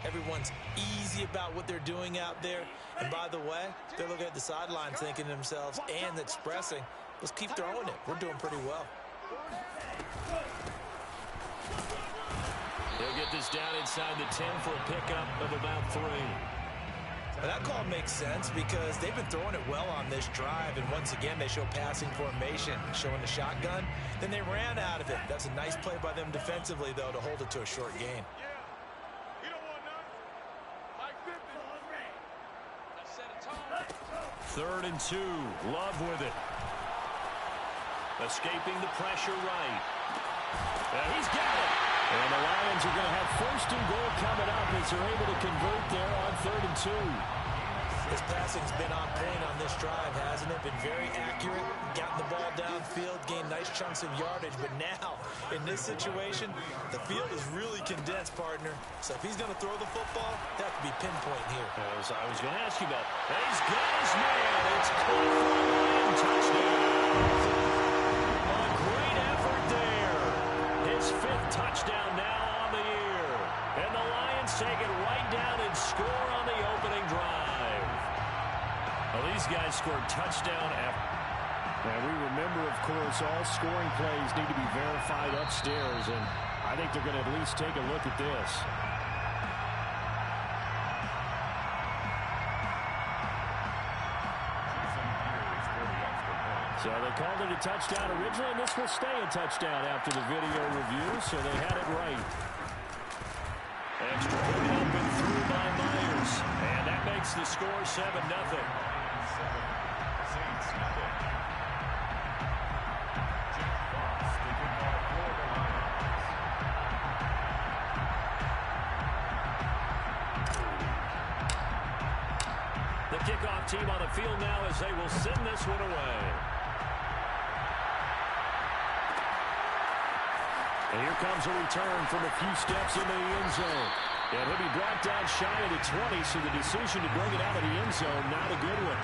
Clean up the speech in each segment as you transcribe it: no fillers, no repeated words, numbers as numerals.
Everyone's easy about what they're doing out there. And by the way, they're looking at the sidelines thinking to themselves and expressing, let's keep throwing it. We're doing pretty well. They'll get this down inside the 10 for a pickup of about 3. Well, that call makes sense because they've been throwing it well on this drive, and once again they show passing formation, showing the shotgun. Then they ran out of it. That's a nice play by them defensively, though, to hold it to a short gain. Third and 2. Love with it. Escaping the pressure right. And he's got it. And the Lions are going to have first and goal coming up as they're able to convert there on 3rd and 2. His passing's been on point on this drive, hasn't it? Been very accurate, gotten the ball downfield, gained nice chunks of yardage. But now, in this situation, the field is really condensed, partner. So if he's going to throw the football, that could be pinpoint here. As I was going to ask you about. And he's got his man. It's caught for a Lion touchdown. A great effort there. His 5th touchdown now on the year. And the Lions take it right down and score on the opening drive. Well, these guys scored touchdown after. And we remember, of course, all scoring plays need to be verified upstairs, and I think they're going to at least take a look at this. So they called it a touchdown originally, and this will stay a touchdown after the video review, so they had it right. Extra point up and through by Myers, and that makes the score 7-0. The kickoff team on the field now as they will send this one away. And here comes a return from a few steps into the end zone. And he'll be brought down shy of the 20, so the decision to bring it out of the end zone, not a good one.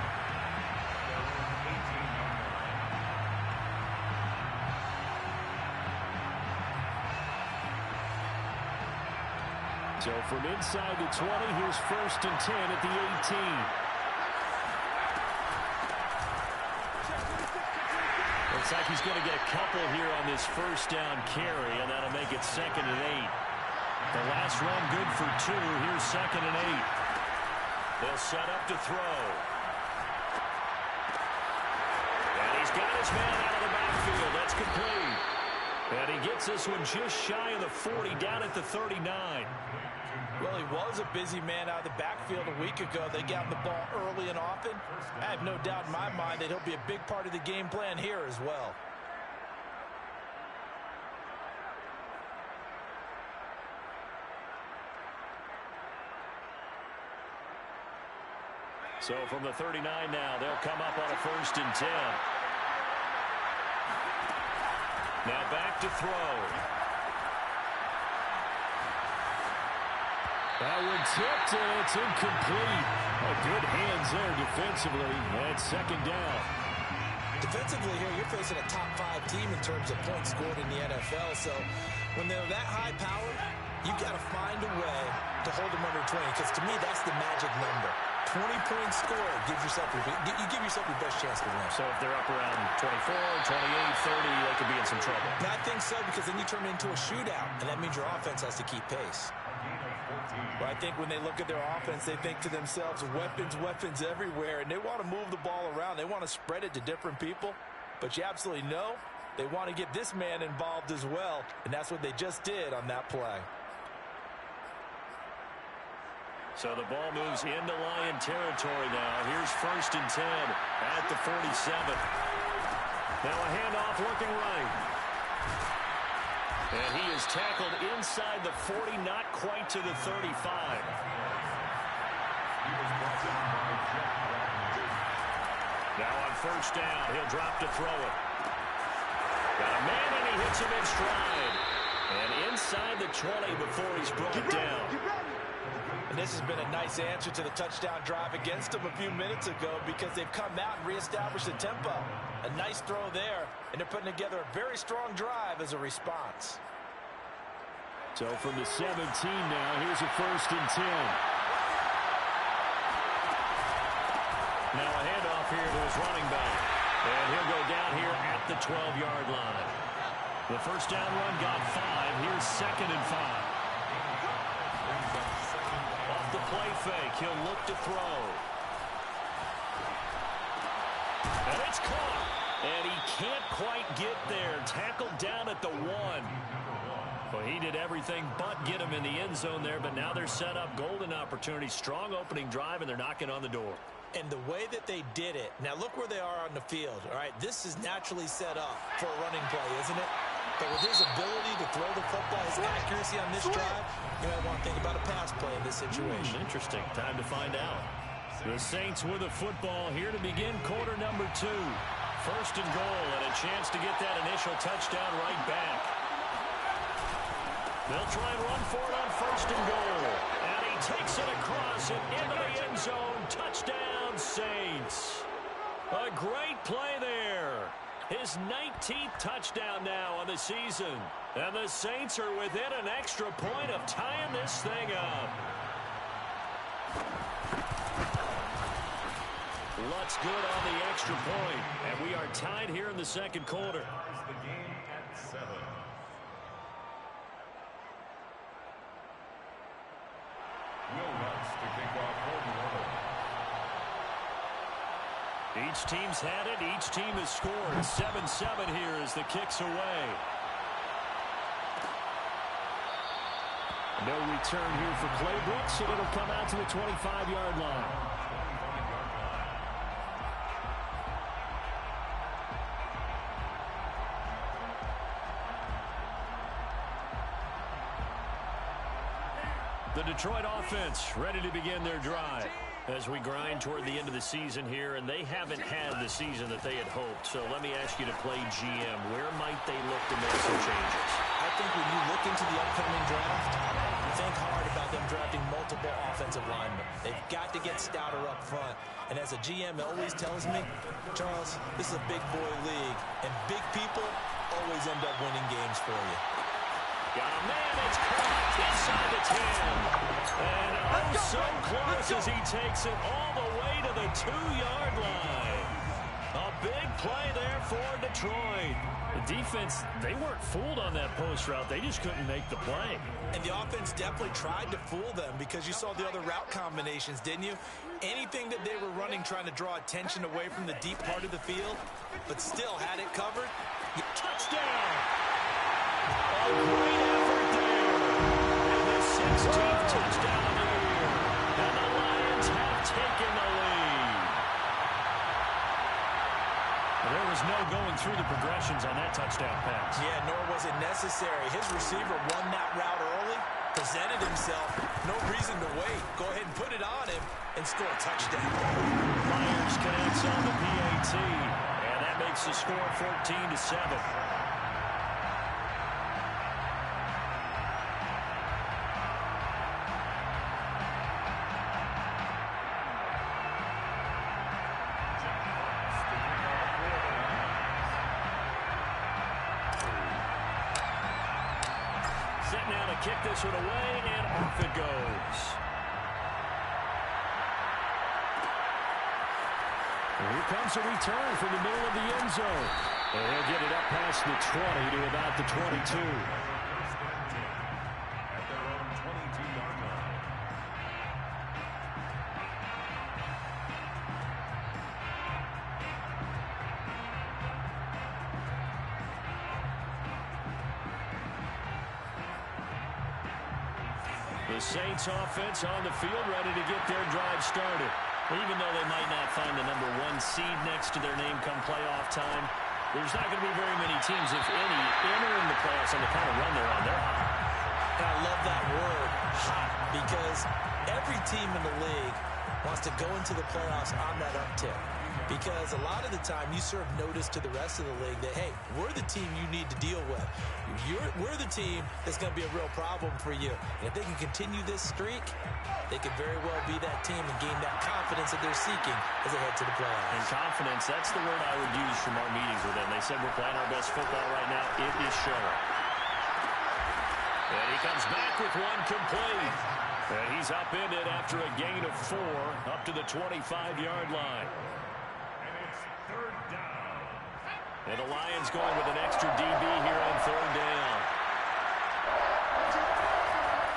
So from inside the 20, here's 1st and 10 at the 18. Looks like he's going to get a couple here on this first down carry, and that'll make it 2nd and 8. The last run good for 2. Here's 2nd and 8. They'll set up to throw. And he's got his man out of the backfield. That's complete. And he gets this one just shy of the 40, down at the 39. Well, he was a busy man out of the backfield a week ago. They got him the ball early and often. I have no doubt in my mind that he'll be a big part of the game plan here as well. So from the 39 now, they'll come up on a 1st and 10. Now back to throw. That one tipped, and it's incomplete. Oh, good hands there defensively, and 2nd down. Defensively here, you're facing a top 5 team in terms of points scored in the NFL. So when they're that high powered, you got to find a way to hold them under 20, because to me, that's the magic number. 20 points scored, you give yourself your best chance to win. So if they're up around 24, 28, 30, they could be in some trouble. I think so, because then you turn it into a shootout, and that means your offense has to keep pace. Well, I think when they look at their offense, they think to themselves, weapons, weapons everywhere, and they want to move the ball around. They want to spread it to different people, but you absolutely know they want to get this man involved as well, and that's what they just did on that play. So the ball moves into Lion territory now. Here's 1st and 10 at the 47. Now a handoff looking right. And he is tackled inside the 40, not quite to the 35. Now on 1st down, he'll drop to throw it. Got a man, and he hits him in stride. And inside the 20 before he's brought down. And this has been a nice answer to the touchdown drive against them a few minutes ago, because they've come out and reestablished the tempo. A nice throw there, and they're putting together a very strong drive as a response. So from the 17 now, here's a 1st and 10. Now a handoff here to his running back. And he'll go down here at the 12-yard line. The first down run got 5. Here's 2nd and 5. Off the play fake, he'll look to throw. And it's caught. And he can't quite get there. Tackled down at the 1. Well, he did everything but get him in the end zone there, but now they're set up. Golden opportunity, strong opening drive, and they're knocking on the door. And the way that they did it, now look where they are on the field. All right, this is naturally set up for a running play, isn't it? But with his ability to throw the football, his accuracy on this drive, you might want to think about a pass play in this situation. Interesting. Time to find out. The Saints with the football here to begin quarter number 2. 1st and goal, and a chance to get that initial touchdown right back. They'll try and run for it on 1st and goal. And he takes it across and into the end zone. Touchdown, Saints. A great play there. His 19th touchdown now on the season. And the Saints are within an extra point of tying this thing up. Luck's good on the extra point. And we are tied here in the second quarter. The game at 7. Will Lutz to kick off for the Order. Each team's had it. Each team has scored. 7-7 here as the kick's away. No return here for Claybrook, so it'll come out to the 25-yard line. The Detroit offense ready to begin their drive as we grind toward the end of the season here, and they haven't had the season that they had hoped. So let me ask you to play GM. Where might they look to make some changes? I think when you look into the upcoming draft, think hard about them drafting multiple offensive linemen. They've got to get stouter up front. And as a GM always tells me, Charles, this is a big boy league, and big people always end up winning games for you. Got a man, it's caught inside the 10. And oh, so close as he takes it all the way to the 2-yard line. A big play there for Detroit. The defense, they weren't fooled on that post route. They just couldn't make the play. And the offense definitely tried to fool them because you saw the other route combinations, didn't you? Anything that they were running trying to draw attention away from the deep part of the field, but still had it covered. Touchdown! A great effort there. And the 16th touchdown of the year. And the Lions have taken the lead. There was no going through the progressions on that touchdown pass. Yeah, nor was it necessary. His receiver won that route early, presented himself. No reason to wait. Go ahead and put it on him and score a touchdown. Myers connects on the PAT. And that makes the score 14-7. Now to kick this one away, and off it goes. And here comes a return from the middle of the end zone. And he'll get it up past the 20 to about the 22. At their own 22-yard line. The Saints offense on the field ready to get their drive started. Even though they might not find the number 1 seed next to their name come playoff time, there's not going to be very many teams, if any, entering the playoffs on the kind of run they're on. They're hot. And I love that word, hot, because every team in the league wants to go into the playoffs on that uptick. Because a lot of the time you serve notice to the rest of the league that, hey, we're the team you need to deal with. We're the team that's going to be a real problem for you. And if they can continue this streak, they could very well be that team and gain that confidence that they're seeking as they head to the playoffs. And confidence, that's the word I would use from our meetings with them. They said we're playing our best football right now. It is showing. And he comes back with one complete. And he's upended after a gain of 4 up to the 25-yard line. And it's third down. And the Lions going with an extra DB here on third down.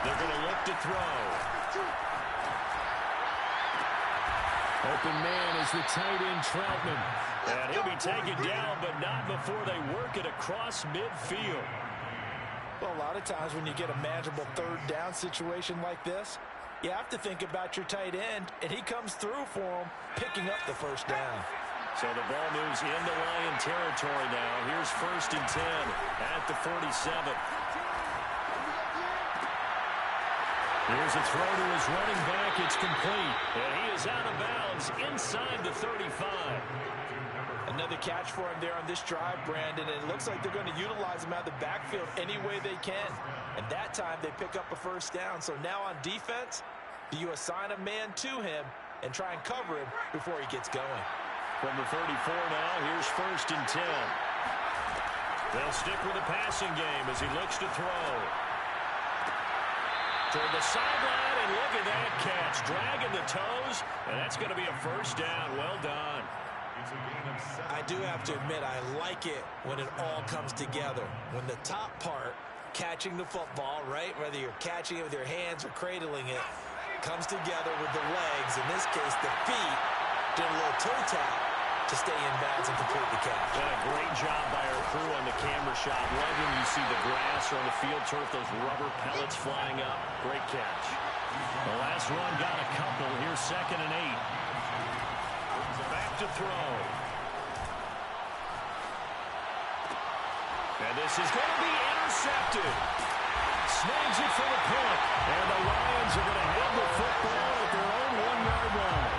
They're going to look to throw. Open man is the tight end, Troutman. And he'll be taken down, but not before they work it across midfield. Well, a lot of times when you get a manageable third down situation like this, you have to think about your tight end, and he comes through for him, picking up the first down. So the ball moves into Lion territory now. Here's 1st and 10 at the 47. Here's a throw to his running back. It's complete. And he is out of bounds inside the 35. Another catch for him there on this drive, Brandon. And it looks like they're going to utilize him out of the backfield any way they can. And that time they pick up a first down. So now on defense, do you assign a man to him and try and cover him before he gets going? From the 34 now, here's 1st and 10. They'll stick with the passing game as he looks to throw. Toward the sideline, and look at that catch. Dragging the toes, and that's going to be a first down. Well done. I do have to admit, I like it when it all comes together. When the top part, catching the football, right, whether you're catching it with your hands or cradling it, comes together with the legs. In this case, the feet did a little toe tap to stay in bounds and complete the catch. And a great job by our crew on the camera shot. Love when you see the grass or on the field turf, those rubber pellets flying up. Great catch. The last run got a couple. Here's 2nd and 8. Back to throw. And this is going to be intercepted. Snags it for the punt. And the Lions are going to have the football at their own 1-yard line.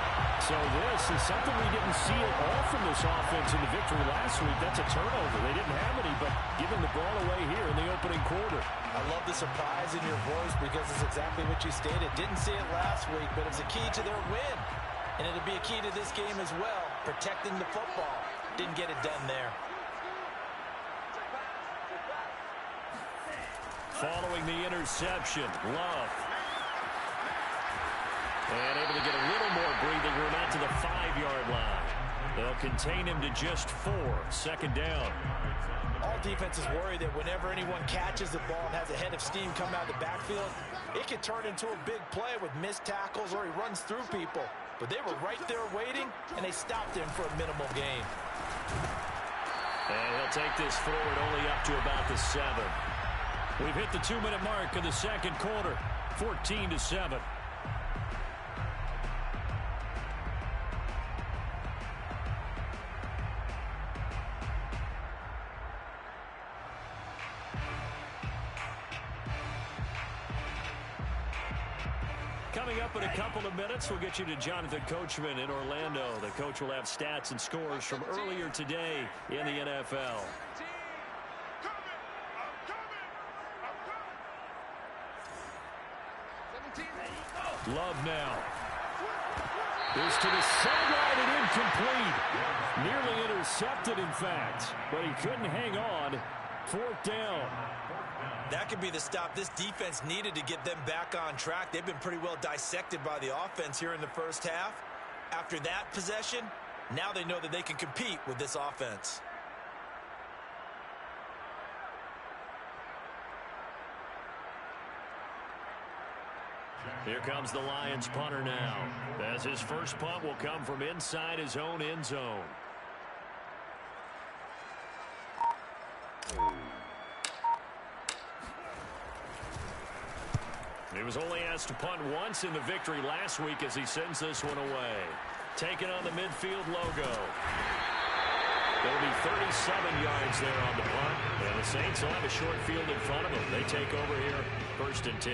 So this is something we didn't see at all from this offense in the victory last week. That's a turnover. They didn't have any, but giving the ball away here in the opening quarter. I love the surprise in your voice because it's exactly what you stated. Didn't see it last week, but it's a key to their win. And it'll be a key to this game as well, protecting the football. Didn't get it done there. Following the interception, Love. And able to get a little more breathing room out to the 5-yard line. They'll contain him to just 4. 2nd down. All defenses worry that whenever anyone catches the ball and has a head of steam come out of the backfield, it can turn into a big play with missed tackles or he runs through people. But they were right there waiting, and they stopped him for a minimal gain. And he'll take this forward only up to about the 7. We've hit the 2-minute mark of the second quarter. 14-7. Coming up in a couple of minutes, we'll get you to Jonathan Coachman in Orlando. The coach will have stats and scores from earlier today in the NFL. Love now. Is to the sideline and incomplete. Nearly intercepted, in fact. But he couldn't hang on. 4th down. That could be the stop this defense needed to get them back on track. They've been pretty well dissected by the offense here in the first half. After that possession, now they know that they can compete with this offense. Here comes the Lions punter now, as his first punt will come from inside his own end zone. He was only asked to punt once in the victory last week as he sends this one away. Taking on the midfield logo. There'll be 37 yards there on the punt, and the Saints will have a short field in front of them. They take over here, 1st and 10.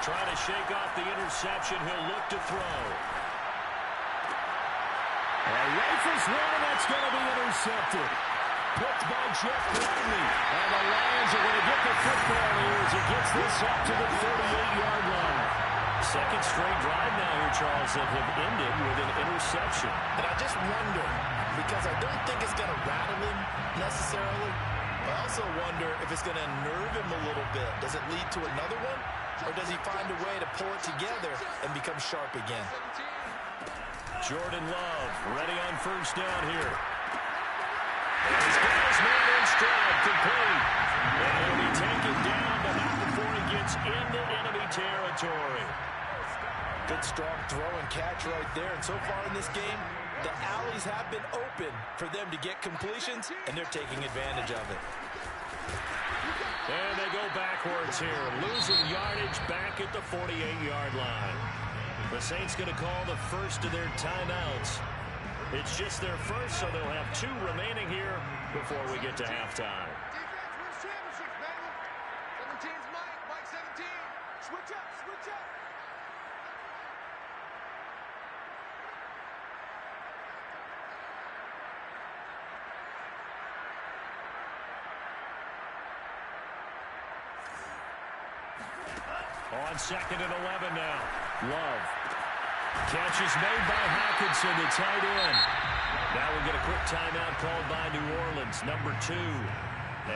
Trying to shake off the interception. He'll look to throw. Rifles one, and that's going to be intercepted. Picked by Jeff Gladney. And the Lions are going to up to the 38-yard line. Second straight drive now here, Charles, that have ended with an interception. And I just wonder, because I don't think it's going to rattle him necessarily, but I also wonder if it's going to nerve him a little bit. Does it lead to another one, or does he find a way to pull it together and become sharp again? Jordan Love ready on first down here. He's got his man in stride, complete. And he'll be taken down, but not before he gets into enemy territory. Good strong throw and catch right there. And so far in this game, the alleys have been open for them to get completions, and they're taking advantage of it. And they go backwards here, losing yardage back at the 48-yard line. The Saints going to call the first of their timeouts. It's just their first, so they'll have 2 remaining here before we get to halftime. Defense wins championships, baby. 17's Mike 17. Switch up, switch up. On 2nd and 11 now. Love. Catch is made by Hockenson, the tight end. Now we get a quick timeout called by New Orleans, number 2,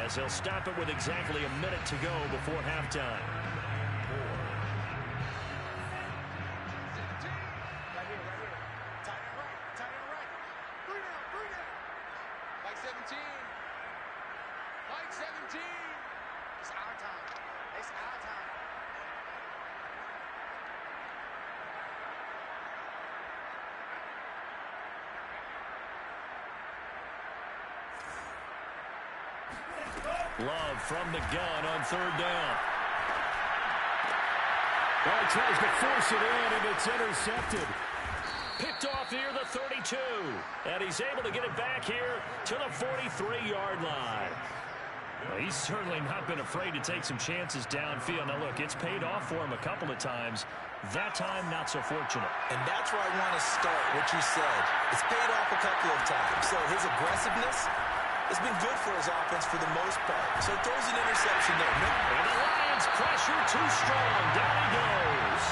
as they'll stop it with exactly a minute to go before halftime. Right here, right here. Tight end right, tight end right. 3 down, 3 down. Mike 17. Mike 17. It's our time. It's our time. Love from the gun on 3rd down. Well, he tries to force it in, and it's intercepted. Picked off near the 32. And he's able to get it back here to the 43-yard line. Well, he's certainly not been afraid to take some chances downfield. Now, look, it's paid off for him a couple of times. That time, not so fortunate. And that's where I want to start, what you said. It's paid off a couple of times. So his aggressiveness has been good for his offense for the most part. So it throws an interception there. And the Lions pressure too strong. Down he goes.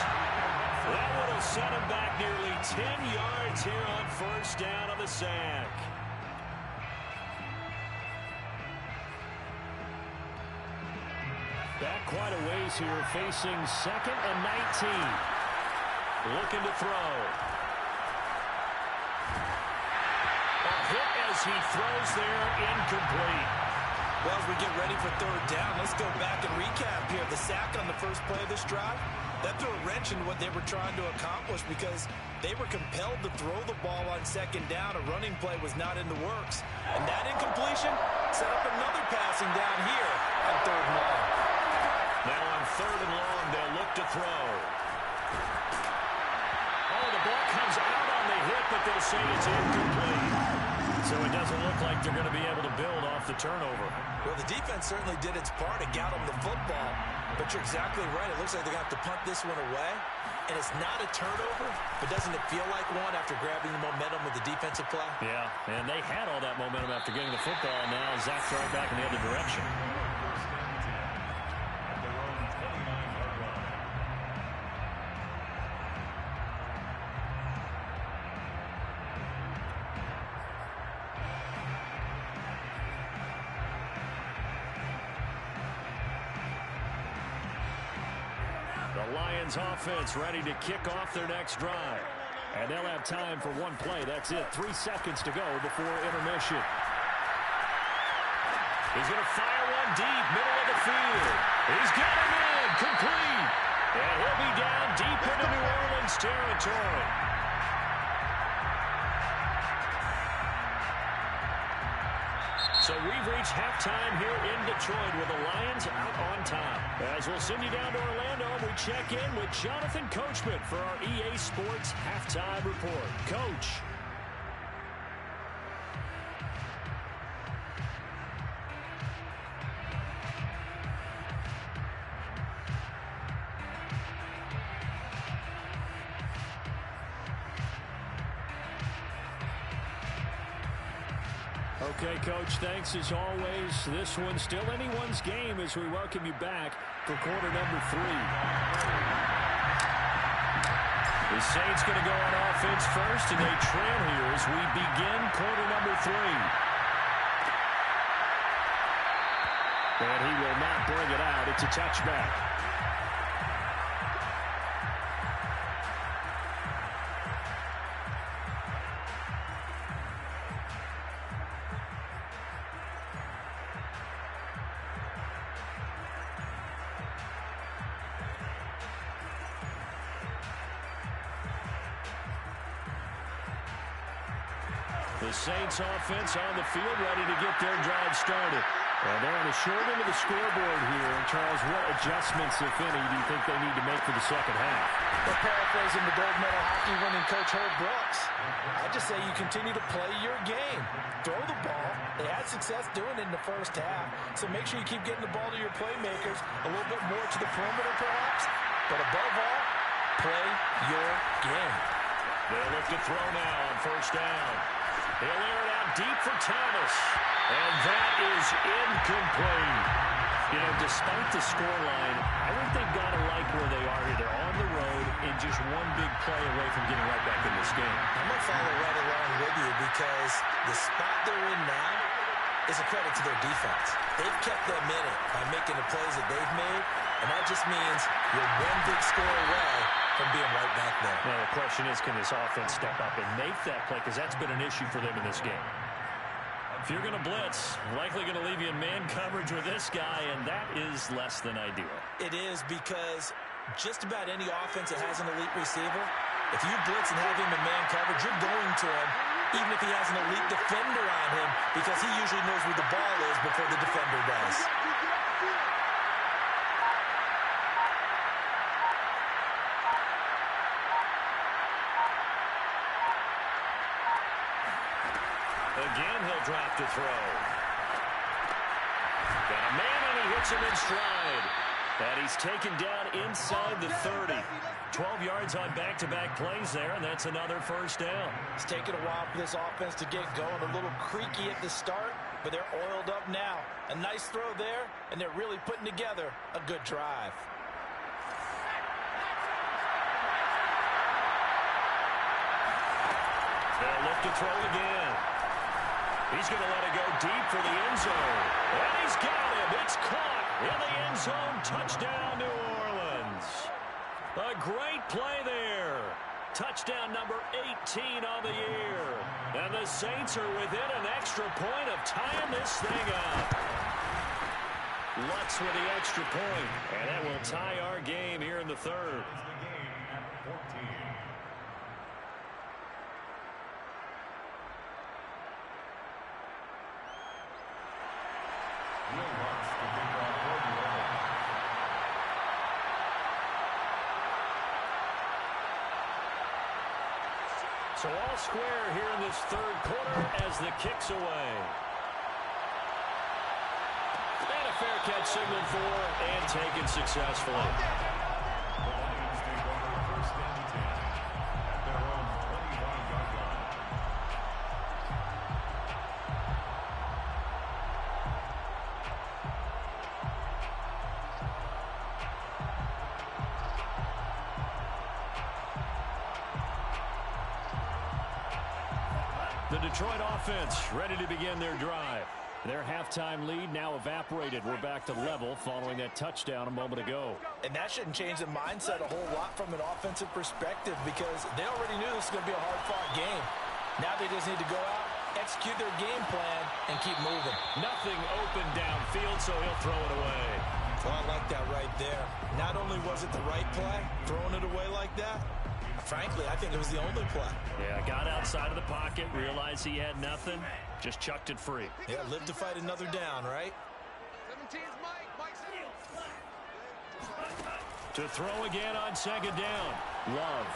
That one will set him back nearly 10 yards here on first down on the sack. Back quite a ways here, facing 2nd and 19. Looking to throw. A hit as he throws there, incomplete. Well, as we get ready for 3rd down, let's go back and recap here. The sack on the first play of this drive, that threw a wrench into what they were trying to accomplish because they were compelled to throw the ball on 2nd down. A running play was not in the works. And that incompletion set up another passing down here on 3rd and long. Now on 3rd and long, they'll look to throw. Oh, the ball comes out on the hit, but they'll say it's incomplete. So it doesn't look like they're going to be able to build off the turnover. Well, the defense certainly did its part. It got them the football. But you're exactly right. It looks like they're going to have to punt this one away. And it's not a turnover, but doesn't it feel like one after grabbing the momentum with the defensive play? Yeah, and they had all that momentum after getting the football. Now Zach's right back in the other direction. The Lions offense ready to kick off their next drive. And they'll have time for one play. That's it. 3 seconds to go before intermission. He's going to fire one deep, middle of the field. He's got him in, complete. And he'll be down deep into New Orleans territory. So we've reached halftime here in Detroit with the Lions out on top. As we'll send you down to Orlando, we check in with Jonathan Coachman for our EA Sports Halftime Report. Coach. Okay, Coach, thanks as always. This one's still anyone's game as we welcome you back for quarter number 3. The Saints going to go on offense first, and they trail here as we begin quarter number 3. And he will not bring it out. It's a touchback. The Saints offense on the field ready to get their drive started. Well, they're on the short end of the scoreboard here. And Charles, what adjustments, if any, do you think they need to make for the second half? Well, paraphrasing the gold medal hockey winning coach Herb Brooks, I just say you continue to play your game. Throw the ball. They had success doing it in the first half. So make sure you keep getting the ball to your playmakers a little bit more to the perimeter perhaps. But above all, play your game. They'll look to throw now on first down. He'll air it out deep for Thomas. And that is incomplete. You know, despite the scoreline, I think they've got to like where they are here. They're on the road and just one big play away from getting right back in this game. I'm going to follow right along with you because the spot they're in now is a credit to their defense. They've kept them in it by making the plays that they've made, and that just means you're one big score away from being right back there. Now, the question is, can this offense step up and make that play? Because that's been an issue for them in this game. If you're going to blitz, likely going to leave you in man coverage with this guy, and that is less than ideal. It is because just about any offense that has an elite receiver, if you blitz and have him in man coverage, you're going to him, even if he has an elite defender on him, because he usually knows where the ball is before the defender does. Again, he'll drop to throw. Got a man, and he hits him in stride. And he's taken down inside the 30. 12 yards on back-to-back plays there, and that's another first down. It's taken a while for this offense to get going. A little creaky at the start, but they're oiled up now. A nice throw there, and they're really putting together a good drive. They'll look to throw again. He's going to let it go deep for the end zone. And he's got him. It's caught in the end zone. Touchdown, New Orleans. A great play there. Touchdown number 18 on the year. And the Saints are within an extra point of tying this thing up. Lutz with the extra point. And that will tie our game here in the third. So all square here in this third quarter as the kick's away. And a fair catch signaled for and taken successfully. The Detroit offense ready to begin their drive. Their halftime lead now evaporated. We're back to level following that touchdown a moment ago. And that shouldn't change the mindset a whole lot from an offensive perspective because they already knew this was going to be a hard-fought game. Now they just need to go out, execute their game plan, and keep moving. Nothing open downfield, so he'll throw it away. Well, I like that right there. Not only was it the right play, throwing it away like that, frankly, I think it was the only play. Yeah, got outside of the pocket, realized he had nothing, just chucked it free. Yeah, live to fight another down, right? 17's Mike. Mike's To throw again on second down. Love.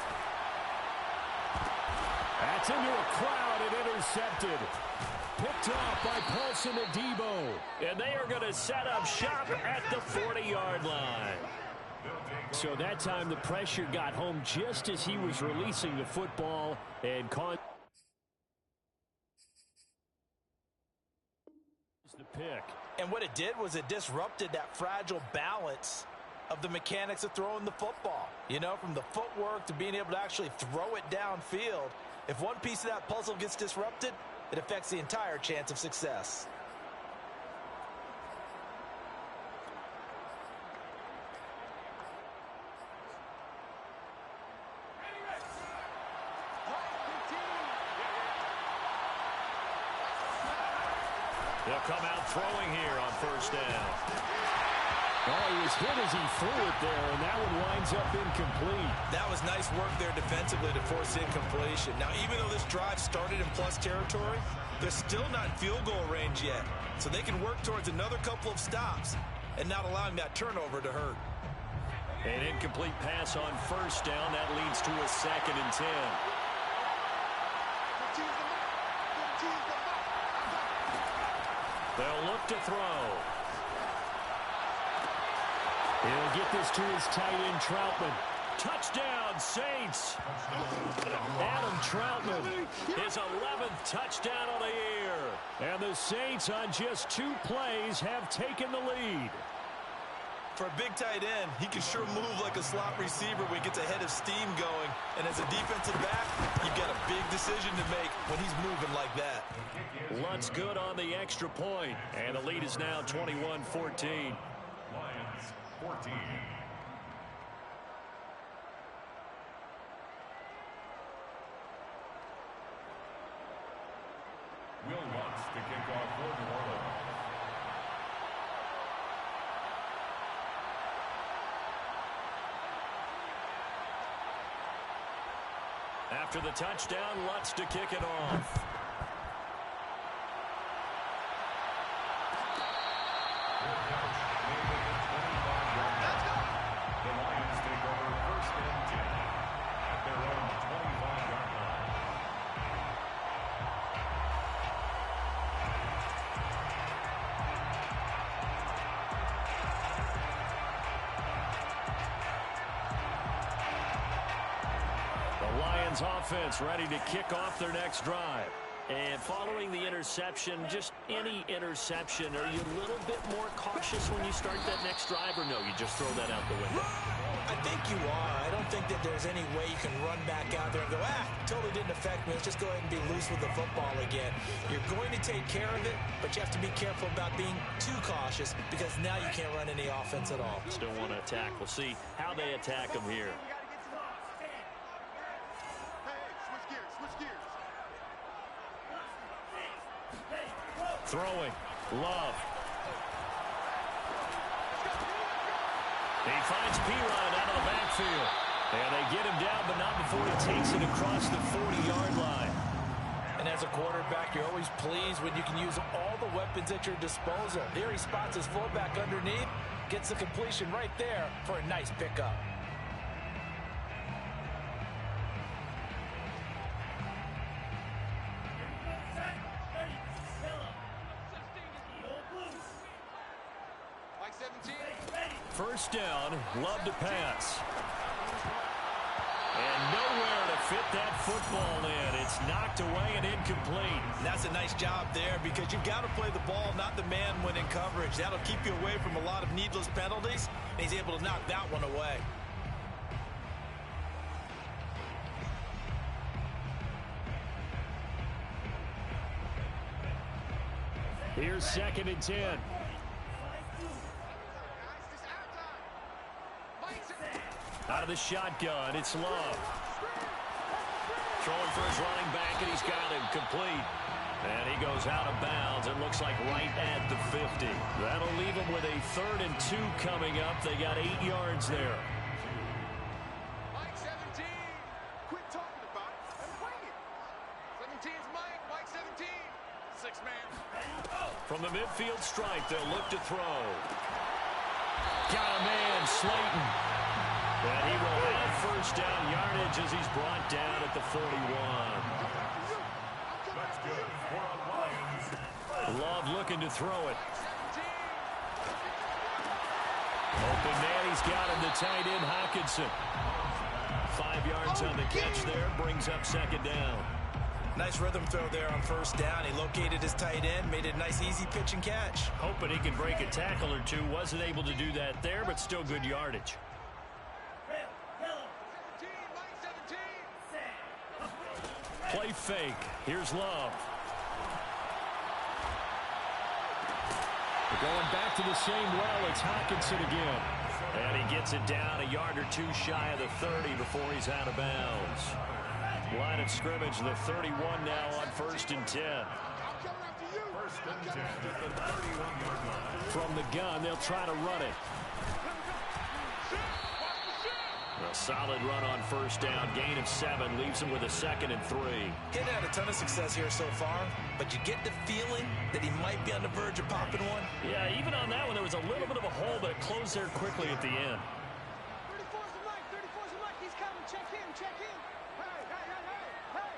That's into a crowd and intercepted. Picked off by Paulson Adebo. And they are going to set up shop at the 40-yard line. So that time the pressure got home just as he was releasing the football and caught. pick. And what it did was it disrupted that fragile balance of the mechanics of throwing the football. You know, from the footwork to being able to actually throw it downfield. If one piece of that puzzle gets disrupted, it affects the entire chance of success. They'll come out throwing here on first down. Oh, he was hit as he threw it there, and that one winds up incomplete. That was nice work there defensively to force incompletion. Now, even though this drive started in plus territory, they're still not in field goal range yet. So they can work towards another couple of stops and not allowing that turnover to hurt. An incomplete pass on first down. That leads to a 2nd and 10. They'll look to throw. He'll get this to his tight end, Troutman. Touchdown, Saints. Adam Troutman, his 11th touchdown of the year. And the Saints, on just 2 plays, have taken the lead. For a big tight end, he can sure move like a slot receiver when he gets a head of steam going. And as a defensive back, you've got a big decision to make when he's moving like that. Lutz good on the extra point. And the lead is now 21-14. Lions 14. Will Lutz to kick off for New Orleans. After the touchdown, Lutz to kick it off. The Lions take over 1st and 10 at their own 25-yard line. The Lions offense ready to kick off their next drive. And following the interception, just any interception, are you a little bit more cautious when you start that next drive, or no, you just throw that out the window? I think you are. I don't think that there's any way you can run back out there and go, totally didn't affect me. Let's just go ahead and be loose with the football again. You're going to take care of it, but you have to be careful about being too cautious because now you can't run any offense at all. Still want to attack. We'll see how they attack them here. Throwing. Love. He finds Pirine out of the backfield. And they get him down, but not before he takes it across the 40-yard line. And as a quarterback, you're always pleased when you can use all the weapons at your disposal. Here he spots his fullback underneath, gets the completion right there for a nice pickup. First down, Love to pass. And nowhere to fit that football in. It's knocked away and incomplete. And that's a nice job there because you've got to play the ball, not the man when in coverage. That'll keep you away from a lot of needless penalties, and he's able to knock that one away. Here's 2nd and 10. Out of the shotgun, it's Love. Throwing for his running back, and he's got him complete. And he goes out of bounds. It looks like right at the 50. That'll leave him with a 3rd and 2 coming up. They got 8 yards there. Mike 17. Quit talking about it and bring it. 17's Mike. Mike 17. 6-man. From the midfield stripe, they'll look to throw. Got a man, Slayton. And he will have first down yardage as he's brought down at the 41. That's good for the Lions. Love looking to throw it. Open man, he's got him, the tight end, Hawkinson. 5 yards on the catch there, brings up 2nd down. Nice rhythm throw there on first down. He located his tight end, made it a nice easy pitch and catch. Hoping he could break a tackle or two. Wasn't able to do that there, but still good yardage. Play fake. Here's Love. We're going back to the same well. It's Hockenson again. And he gets it down a yard or two shy of the 30 before he's out of bounds. Line of scrimmage, the 31 now on 1st and 10. First and 10 at the 31-yard line. From the gun, they'll try to run it. A solid run on first down. Gain of 7 leaves him with a 2nd and 3. He's had a ton of success here so far, but you get the feeling that he might be on the verge of popping one. Yeah, even on that one, there was a little bit of a hole, but it closed there quickly at the end. 34's the mic. 34's the mic. He's coming. Check in. Check in. Hey, hey, hey, hey, hey.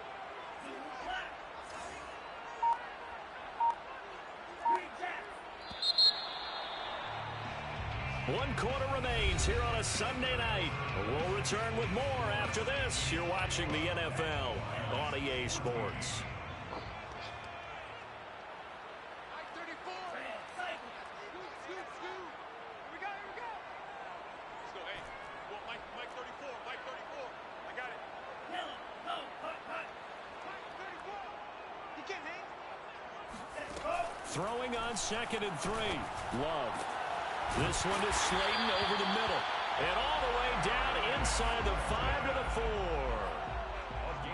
One quarter remains here on a Sunday night. We'll return with more after this. You're watching the NFL on EA Sports. Mike 34. Scoot. Here we go. Let's go. Hey, well, Mike 34. Mike 34. I got it. Mike 34. He can't hang. Throwing on 2nd and 3. Love. This one to Slayton over the middle. And all the way down inside the 5 to the 4.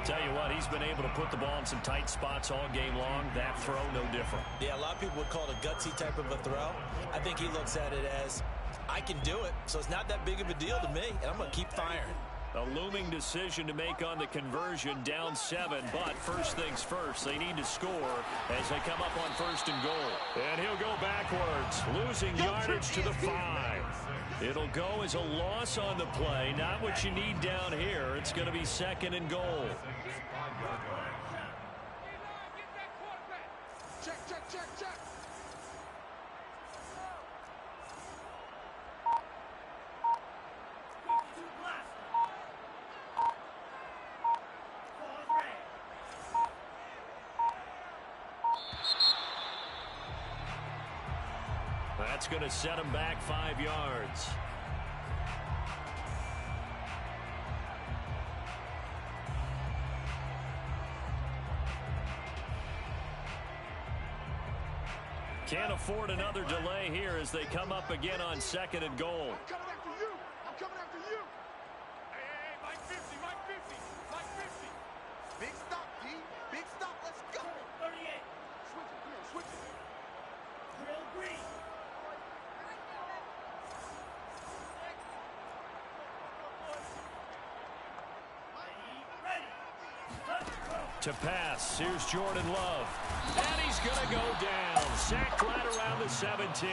Tell you what, he's been able to put the ball in some tight spots all game long. That throw, no different. Yeah, a lot of people would call it a gutsy type of a throw. I think he looks at it as, I can do it, so it's not that big of a deal to me, and I'm going to keep firing. A looming decision to make on the conversion, down 7, but first things first, they need to score as they come up on 1st and goal. And he'll go backwards, losing yardage to the 5. It'll go as a loss on the play, not what you need down here. It's going to be 2nd and goal. Check. That's going to set him back 5 yards. Can't afford another delay here as they come up again on 2nd and goal. I'm coming after you. Hey, Mike 50. Mike 50. Big stop, D. Big stop. Let's go. 38. Switch it. Drill green. To pass, here's Jordan Love. And he's going to go down. Sacked right around the 17.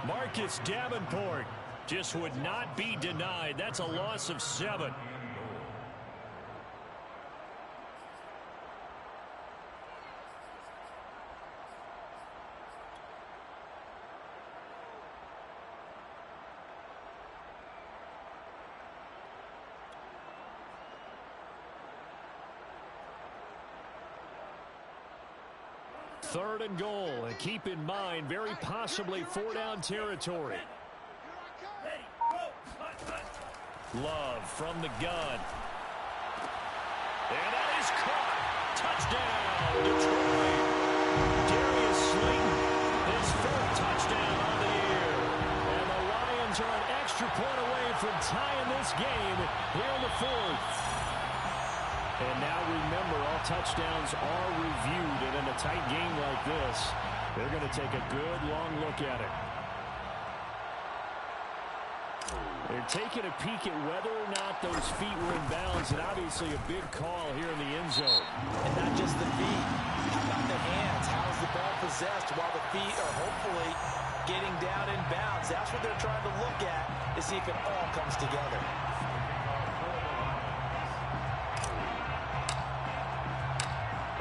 Marcus Davenport just would not be denied. That's a loss of 7. Third and goal, and keep in mind, very possibly 4-down territory. Love from the gun. And that is caught. Touchdown, Detroit. Darius Slayton, his 4th touchdown on the year. And the Lions are an extra point away from tying this game here in the 4th. And now remember, all touchdowns are reviewed, and in a tight game like this, they're going to take a good long look at it. They're taking a peek at whether or not those feet were in bounds, and obviously a big call here in the end zone. And not just the feet. How about the hands? How's the ball possessed while the feet are hopefully getting down in bounds? That's what they're trying to look at to see if it all comes together.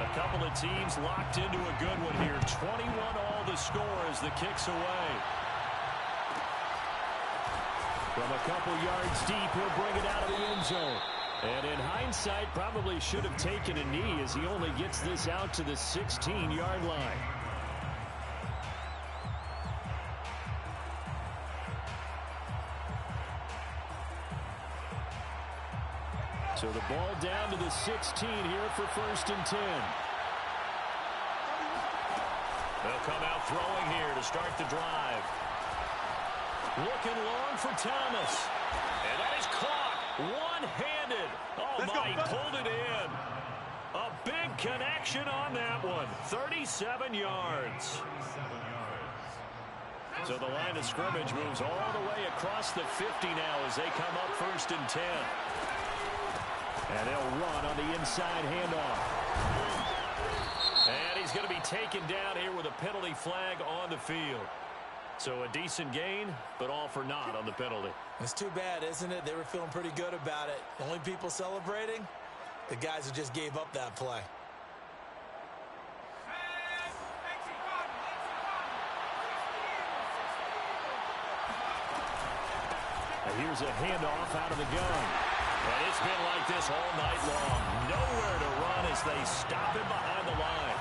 A couple of teams locked into a good one here. 21 all the score as the kick's away. From a couple yards deep, he'll bring it out of the end zone. And in hindsight, probably should have taken a knee as he only gets this out to the 16-yard line. So the ball down to the 16 here for 1st and 10. They'll come out throwing here to start the drive. Looking long for Thomas. And that is caught one-handed. Oh, my, pulled it in. A big connection on that one. 37 yards. So the line of scrimmage moves all the way across the 50 now as they come up 1st and 10. And they'll run on the inside handoff. And he's going to be taken down here with a penalty flag on the field. So a decent gain, but all for naught on the penalty. It's too bad, isn't it? They were feeling pretty good about it. The only people celebrating, the guys who just gave up that play. And here's a handoff out of the gun. And it's been like this all night long. Nowhere to run as they stop him behind the line.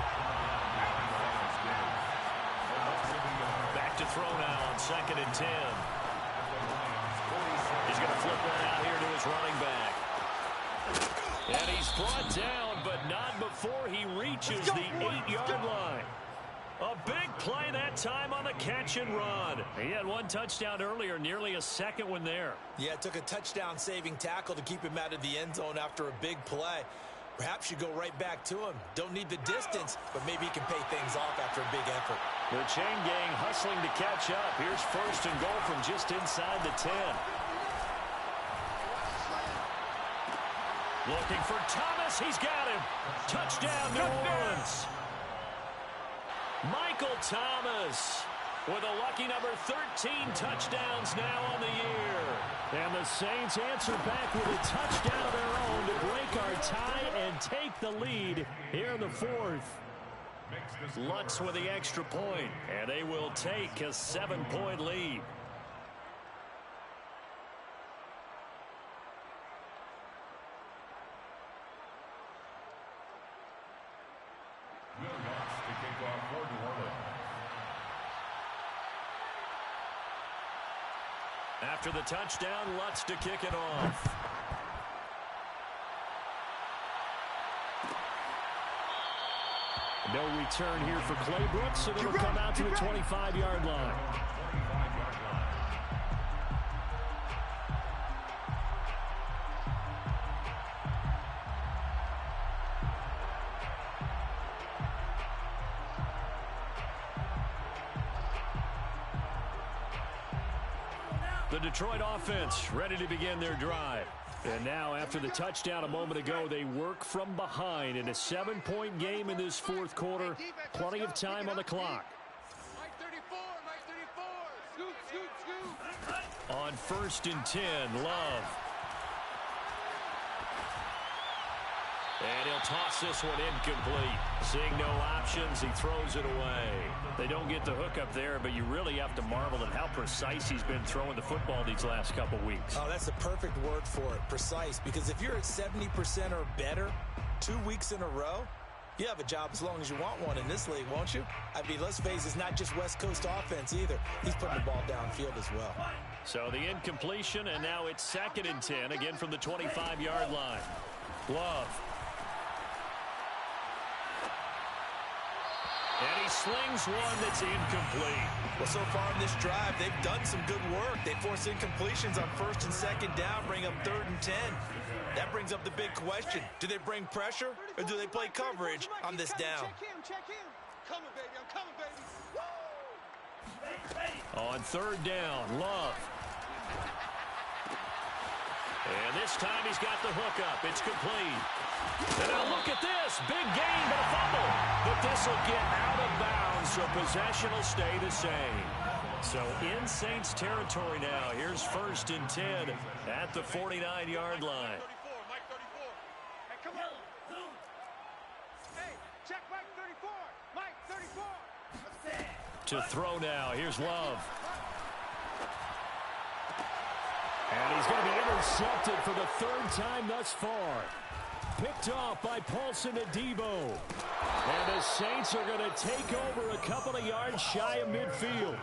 Back to throw now on 2nd and 10. He's going to flip one out here to his running back. And he's brought down, but not before he reaches the 8-yard line. A big play that time on the catch and run. He had one touchdown earlier, nearly a second one there. Yeah, it took a touchdown-saving tackle to keep him out of the end zone after a big play. Perhaps you go right back to him. Don't need the distance, but maybe he can pay things off after a big effort. The chain gang hustling to catch up. Here's 1st and goal from just inside the 10. Looking for Thomas. He's got him. Touchdown, New Orleans. Michael Thomas with a lucky number 13 touchdowns now on the year. And the Saints answer back with a touchdown of their own to break our tie and take the lead here in the 4th. Lutz with the extra point, and they will take a 7-point lead. After the touchdown, Lutz to kick it off. No return here for Clay Brooks, and it'll come out to the 25-yard line. The Detroit offense ready to begin their drive. And now, after the touchdown a moment ago, they work from behind in a 7-point game in this 4th quarter. Plenty of time on the clock. On 1st and 10, Love. And he'll toss this one incomplete. Seeing no options, he throws it away. They don't get the hook up there, but you really have to marvel at how precise he's been throwing the football these last couple weeks. Oh, that's the perfect word for it, precise. Because if you're at 70% or better 2 weeks in a row, you have a job as long as you want one in this league, won't you? I mean, let's face it, it's not just West Coast offense either. He's putting the ball downfield as well. So the incompletion, and now it's 2nd and 10, again from the 25-yard line. Love. And he slings one that's incomplete. Well, so far in this drive, they've done some good work. They force incompletions on 1st and 2nd down, bring up 3rd and 10. That brings up the big question. Do they bring pressure, or do they play coverage on this down? Check him. Coming, baby. I'm coming, baby. Woo! On 3rd down, Love. And this time he's got the hook up. It's complete. And now look at this. Big gain, but a fumble. But this will get out of bounds, so possession will stay the same. So in Saints territory now. Here's 1st and 10 at the 49-yard line. Mike 34. Hey, come on. Hey, check Mike 34. Mike 34. To throw now. Here's Love. And he's going to be intercepted for the third time thus far. Picked off by Paulson Adebo. And the Saints are going to take over a couple of yards shy of midfield.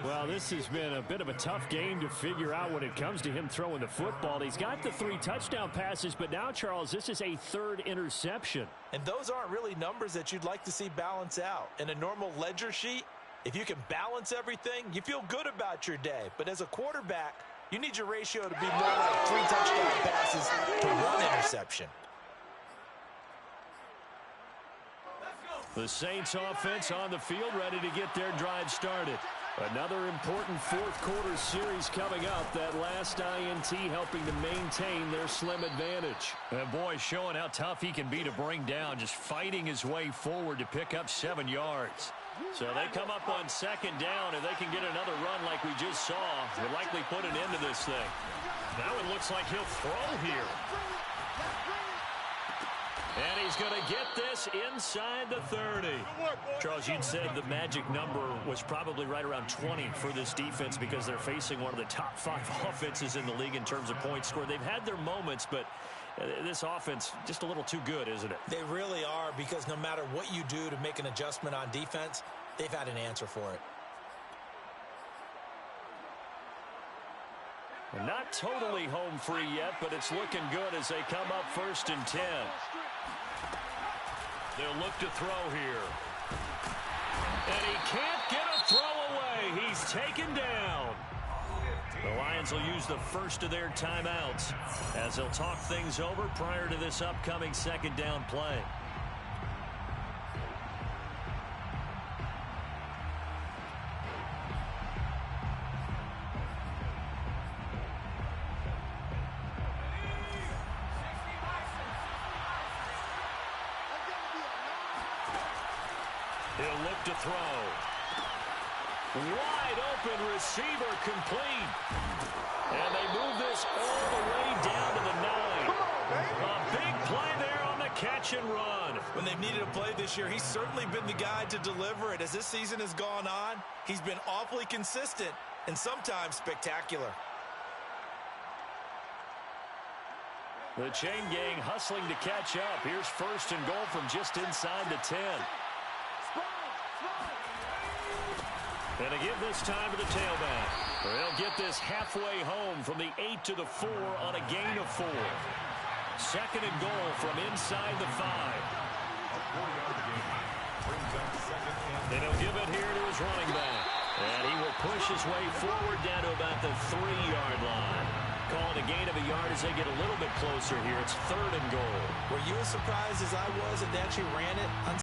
Well, this has been a bit of a tough game to figure out when it comes to him throwing the football. He's got the 3 touchdown passes, but now, Charles, this is a 3rd interception. And those aren't really numbers that you'd like to see balance out. In a normal ledger sheet, if you can balance everything, you feel good about your day. But as a quarterback, you need your ratio to be more like 3 touchdown passes to 1 interception. The Saints offense on the field, ready to get their drive started. Another important fourth-quarter series coming up. That last INT helping to maintain their slim advantage. And boy, showing how tough he can be to bring down, just fighting his way forward to pick up 7 yards. So they come up on 2nd down, and they can get another run like we just saw. Would likely put an end to this thing. Now it looks like he'll throw here. And he's going to get this inside the 30. Charles, you'd said the magic number was probably right around 20 for this defense because they're facing one of the top 5 offenses in the league in terms of points scored. They've had their moments, but this offense just a little too good, isn't it? They really are, because no matter what you do to make an adjustment on defense, they've had an answer for it. Not totally home free yet, but it's looking good as they come up 1st and 10. They'll look to throw here. And he can't get a throw away. He's taken down. The Lions will use the first of their timeouts as they'll talk things over prior to this upcoming 2nd down play. He'll look to throw. Wide open receiver complete. And they move this all the way down to the 9. A big play there on the catch and run. When they've needed a play this year, he's certainly been the guy to deliver it. As this season has gone on, he's been awfully consistent and sometimes spectacular. The chain gang hustling to catch up. Here's 1st and goal from just inside the 10. And to give this time to the tailback. They'll get this halfway home from the 8 to the 4 on a gain of 4. 2nd and goal from inside the 5. And he'll give it here to his running back. And he will push his way forward down to about the 3-yard line. Calling a gain of a yard as they get a little bit closer here. It's 3rd and goal. Were you as surprised as I was that they actually ran it?